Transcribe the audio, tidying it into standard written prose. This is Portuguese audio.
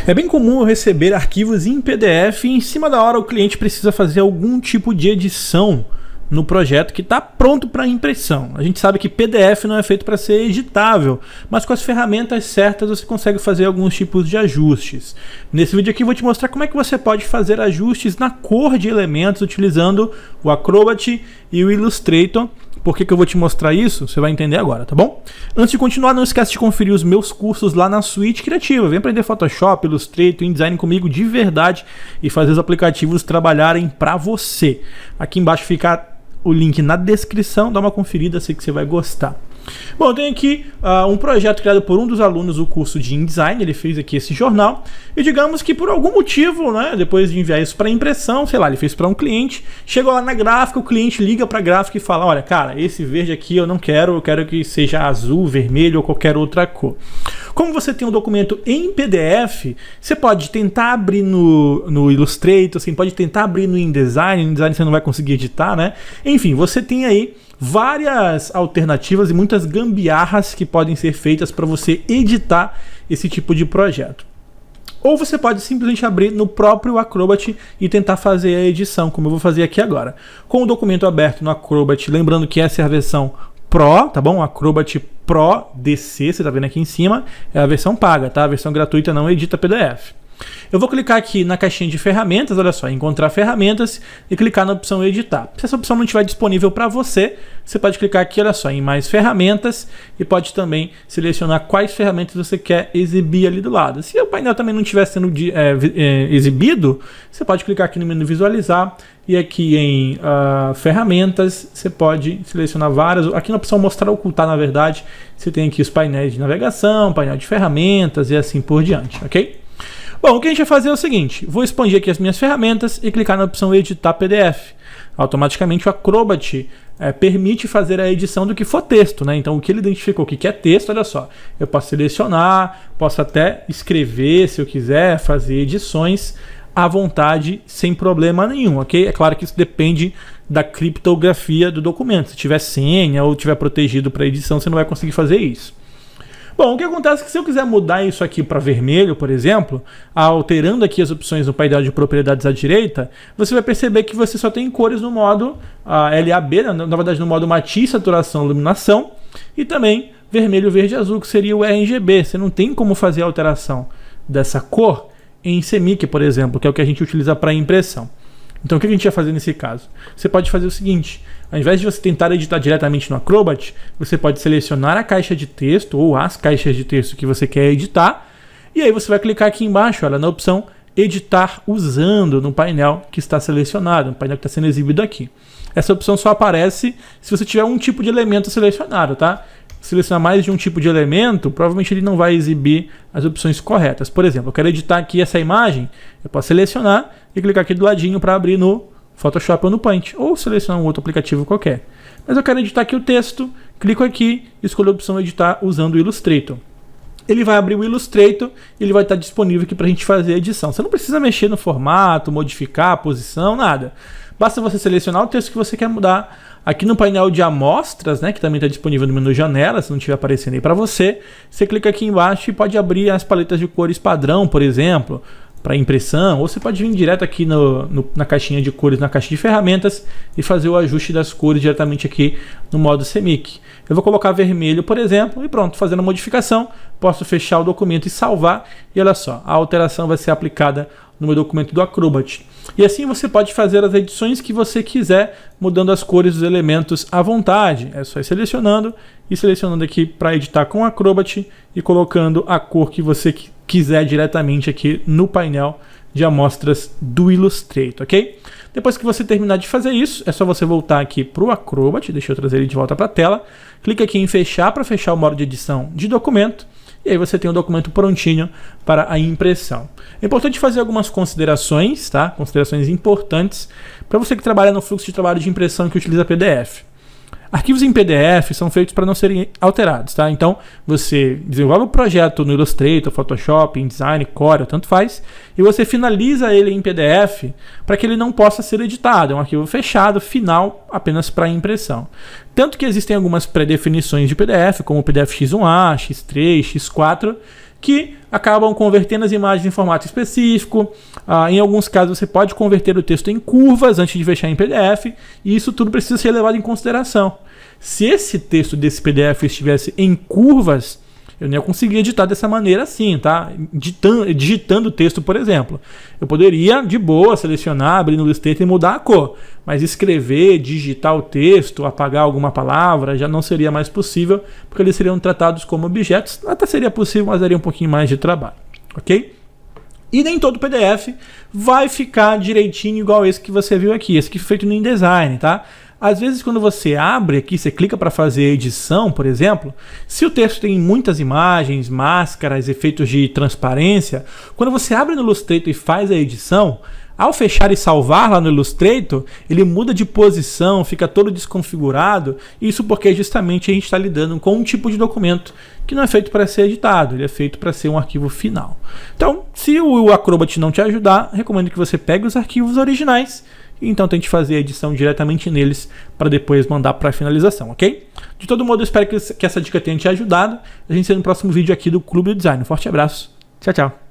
É bem comum eu receber arquivos em PDF e em cima da hora o cliente precisa fazer algum tipo de edição no projeto que está pronto para impressão. A gente sabe que PDF não é feito para ser editável, mas com as ferramentas certas você consegue fazer alguns tipos de ajustes. Nesse vídeo aqui eu vou te mostrar como é que você pode fazer ajustes na cor de elementos utilizando o Acrobat e o Illustrator. Por que eu vou te mostrar isso? Você vai entender agora, tá bom? Antes de continuar, não esquece de conferir os meus cursos lá na Suite Criativa. Vem aprender Photoshop, Illustrator, InDesign comigo de verdade e fazer os aplicativos trabalharem para você. Aqui embaixo fica o link na descrição, dá uma conferida, sei que você vai gostar. Bom, eu tenho aqui um projeto criado por um dos alunos do curso de InDesign, ele fez aqui esse jornal, e digamos que por algum motivo, né, depois de enviar isso para impressão, sei lá, ele fez para um cliente, chegou lá na gráfica, o cliente liga para a gráfica e fala, olha, cara, esse verde aqui eu não quero, eu quero que seja azul, vermelho ou qualquer outra cor. Como você tem um documento em PDF, você pode tentar abrir no Illustrator, você pode tentar abrir no InDesign você não vai conseguir editar, né? Enfim, você tem aí várias alternativas e muitas gambiarras que podem ser feitas para você editar esse tipo de projeto. Ou você pode simplesmente abrir no próprio Acrobat e tentar fazer a edição, como eu vou fazer aqui agora. Com o documento aberto no Acrobat, lembrando que essa é a versão Pro, tá bom? Acrobat Pro DC, você tá vendo aqui em cima, é a versão paga, tá? A versão gratuita não edita PDF. Eu vou clicar aqui na caixinha de ferramentas, olha só, encontrar ferramentas e clicar na opção editar. Se essa opção não estiver disponível para você, você pode clicar aqui, olha só, em mais ferramentas e pode também selecionar quais ferramentas você quer exibir ali do lado. Se o painel também não estiver sendo exibido, você pode clicar aqui no menu visualizar e aqui em ferramentas você pode selecionar várias. Aqui na opção mostrar ocultar, na verdade, você tem aqui os painéis de navegação, painel de ferramentas e assim por diante, ok? Bom, o que a gente vai fazer é o seguinte, vou expandir aqui as minhas ferramentas e clicar na opção editar PDF. Automaticamente o Acrobat permite fazer a edição do que for texto, né? Então o que ele identificou que é texto, olha só, eu posso selecionar, posso até escrever se eu quiser, fazer edições à vontade sem problema nenhum, ok? É claro que isso depende da criptografia do documento. Se tiver senha ou tiver protegido para edição, você não vai conseguir fazer isso. Bom, o que acontece é que se eu quiser mudar isso aqui para vermelho, por exemplo, alterando aqui as opções no painel de propriedades à direita, você vai perceber que você só tem cores no modo LAB, na verdade no modo matiz, saturação, iluminação, e também vermelho, verde e azul, que seria o RGB. Você não tem como fazer a alteração dessa cor em CMYK, por exemplo, que é o que a gente utiliza para impressão. Então o que a gente vai fazer nesse caso? Você pode fazer o seguinte, ao invés de você tentar editar diretamente no Acrobat, você pode selecionar a caixa de texto ou as caixas de texto que você quer editar, e aí você vai clicar aqui embaixo, olha, na opção editar usando no painel que está selecionado, no painel que está sendo exibido aqui. Essa opção só aparece se você tiver um tipo de elemento selecionado, tá? Selecionar mais de um tipo de elemento, provavelmente ele não vai exibir as opções corretas. Por exemplo, eu quero editar aqui essa imagem, eu posso selecionar e clicar aqui do ladinho para abrir no Photoshop ou no Paint, ou selecionar um outro aplicativo qualquer. Mas eu quero editar aqui o texto, clico aqui e escolho a opção editar usando o Illustrator. Ele vai abrir o Illustrator e ele vai estar disponível aqui para a gente fazer a edição. Você não precisa mexer no formato, modificar a posição, nada. Basta você selecionar o texto que você quer mudar. Aqui no painel de amostras, né, que também está disponível no menu janela, se não estiver aparecendo aí para você, você clica aqui embaixo e pode abrir as paletas de cores padrão, por exemplo, para impressão, ou você pode vir direto aqui na caixinha de cores, na caixa de ferramentas e fazer o ajuste das cores diretamente aqui no modo CMYK. Eu vou colocar vermelho, por exemplo, e pronto, fazendo a modificação, posso fechar o documento e salvar, e olha só, a alteração vai ser aplicada no meu documento do Acrobat. E assim você pode fazer as edições que você quiser, mudando as cores dos elementos à vontade. É só ir selecionando e selecionando aqui para editar com o Acrobat e colocando a cor que você quiser diretamente aqui no painel de amostras do Illustrator, ok? Depois que você terminar de fazer isso, é só você voltar aqui para o Acrobat, deixa eu trazer ele de volta para a tela, clica aqui em fechar para fechar o modo de edição de documento, e aí você tem o documento prontinho para a impressão. É importante fazer algumas considerações, tá? Considerações importantes para você que trabalha no fluxo de trabalho de impressão que utiliza PDF. Arquivos em PDF são feitos para não serem alterados, tá? Então, você desenvolve o projeto no Illustrator, Photoshop, InDesign, Corel, tanto faz, e você finaliza ele em PDF para que ele não possa ser editado. É um arquivo fechado, final, apenas para impressão. Tanto que existem algumas pré-definições de PDF, como o PDF X1A, X3, X4, que acabam convertendo as imagens em formato específico. Em alguns casos você pode converter o texto em curvas antes de fechar em PDF, e isso tudo precisa ser levado em consideração. Se esse texto desse PDF estivesse em curvas, eu não ia conseguir editar dessa maneira assim, tá? Digitando o texto, por exemplo. Eu poderia, de boa, selecionar, abrir no Illustrator e mudar a cor. Mas escrever, digitar o texto, apagar alguma palavra, já não seria mais possível, porque eles seriam tratados como objetos. Até seria possível, mas daria um pouquinho mais de trabalho, ok? E nem todo PDF vai ficar direitinho igual esse que você viu aqui. Esse aqui foi feito no InDesign, tá? Às vezes, quando você abre aqui, você clica para fazer edição, por exemplo, se o texto tem muitas imagens, máscaras, efeitos de transparência, quando você abre no Illustrator e faz a edição, ao fechar e salvar lá no Illustrator, ele muda de posição, fica todo desconfigurado, isso porque justamente a gente está lidando com um tipo de documento que não é feito para ser editado, ele é feito para ser um arquivo final. Então, se o Acrobat não te ajudar, recomendo que você pegue os arquivos originais e então tente fazer a edição diretamente neles para depois mandar para finalização, ok? De todo modo, eu espero que essa dica tenha te ajudado. A gente se vê no próximo vídeo aqui do Clube do Design. Um forte abraço. Tchau, tchau.